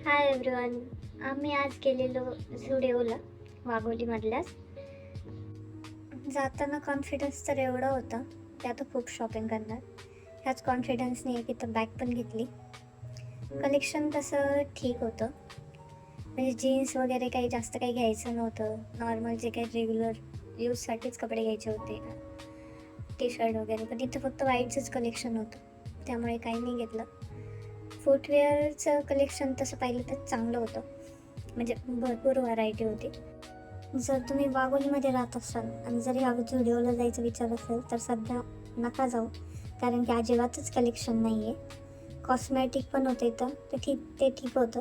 Hi everyone. आम्ही आज गेलेलो झुडिओला, वाघोलीमधल्याच. जाताना कॉन्फिडन्स तर एवढा होता की आता खूप शॉपिंग करणार. ह्याच कॉन्फिडन्सने एक इथं बॅग पण घेतली. कलेक्शन तसं ठीक होतं, म्हणजे जीन्स वगैरे काही जास्त काही घ्यायचं नव्हतं. नॉर्मल जे काही रेग्युलर यूजसाठीच कपडे घ्यायचे होते, टी शर्ट वगैरे. पण इथं फक्त वाईटचंच कलेक्शन होतं, त्यामुळे काही नाही घेतलं. फुटवेअरचं कलेक्शन तसं पाहिलं तर चांगलं होतं, म्हणजे भरपूर व्हरायटी होती. जर तुम्ही वाघोलीमध्ये राहत असाल आणि जर ह्या झुडिओला जायचा विचार असेल तर सध्या नका जाऊ, कारण की अजिबातच कलेक्शन नाही आहे. कॉस्मॅटिक पण होते इथं, ते ठीक होतं,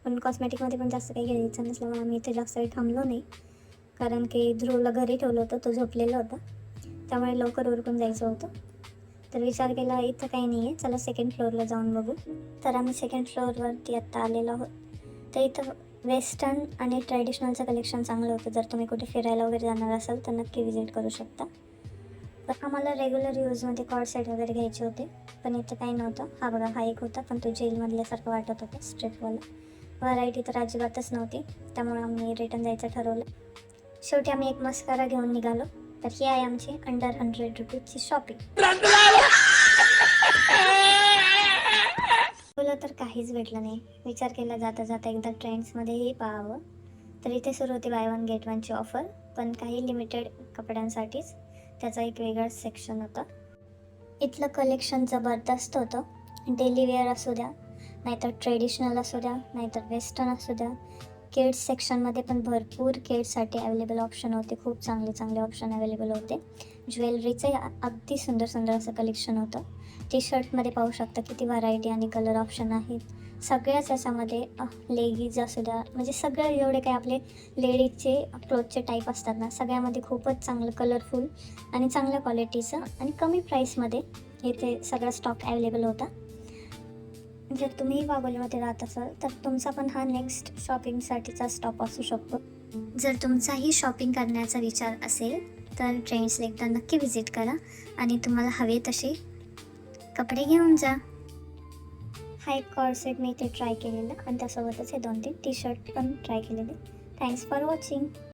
पण कॉस्मॅटिकमध्ये पण जास्त काही घ्यायचं नसल्यामुळे आम्ही इथे जास्त काही थांबलो नाही, कारण की ध्रुवला घरी ठेवलं होतं, तो झोपलेला होता, त्यामुळे लवकर उरकून जायचं होतं. तर विचार केला इथं काही नाही आहे, चला सेकंड फ्लोअरला जाऊन बघू. तर आम्ही सेकंड फ्लोअरवरती आत्ता आलेलो आहोत. तर इथं वेस्टर्न आणि ट्रॅडिशनलचं कलेक्शन चांगलं होतं. जर तुम्ही कुठे फिरायला वगैरे जाणार असाल तर नक्की विजिट करू शकता. पण आम्हाला रेग्युलर यूजमध्ये कॉर्ड सेट वगैरे घ्यायचे होते, पण इथं काही नव्हतं. हा बघा, हा एक होता, पण तो जेलमधल्यासारखं वाटत होता, स्ट्रेटवाला. व्हरायटी तर अजिबातच नव्हती, त्यामुळे आम्ही रिटर्न जायचं ठरवलं. शेवटी आम्ही एक मस्कारा घेऊन निघालो. तर ही आहे आमची अंडर 100 रुपीजची शॉपिंग. तुला तर काहीच भेटलं नाही. विचार केला जाता जाता एकदा ट्रेंड्समध्येही पाहावं. तर इथे सुरू होती बाय वन गेट वनची ऑफर, पण काही लिमिटेड कपड्यांसाठीच. त्याचा एक वेगळाच सेक्शन होता. इथलं कलेक्शन जबरदस्त होतं. डेली वेअर असू द्या, नाहीतर ट्रेडिशनल असू द्या, नाहीतर वेस्टर्न असू द्या. किड्स सेक्शनमध्ये पण भरपूर किड्ससाठी अवेलेबल ऑप्शन होते. खूप चांगले चांगले ऑप्शन अवेलेबल होते. ज्वेलरीचं अगदी सुंदर सुंदर असं कलेक्शन होतं. टी शर्टमध्ये पाहू शकता किती व्हरायटी आणि कलर ऑप्शन आहेत. सगळ्याच याच्यामध्ये लेगीज असू द्या, म्हणजे सगळं जेवढे काही आपले लेडीजचे क्लोथचे टाईप असतात ना, सगळ्यामध्ये खूपच चांगलं कलरफुल आणि चांगल्या क्वालिटीचं आणि कमी प्राईसमध्ये इथे सगळा स्टॉक अवेलेबल होता. जर तुम्ही वाघोलीमध्ये राहत असाल तर तुमचा पण हा नेक्स्ट शॉपिंगसाठीचा स्टॉप असू शकतो. जर तुमचाही शॉपिंग करण्याचा विचार असेल तर ट्रेंड्सला एकदा नक्की व्हिजिट करा आणि तुम्हाला हवे तसे कपडे घेऊन जा. हा एक कॉर्सेट मी इथे ट्राय केलेला आणि त्यासोबतच हे 2-3 टी शर्ट पण ट्राय केलेले. Thanks for watching.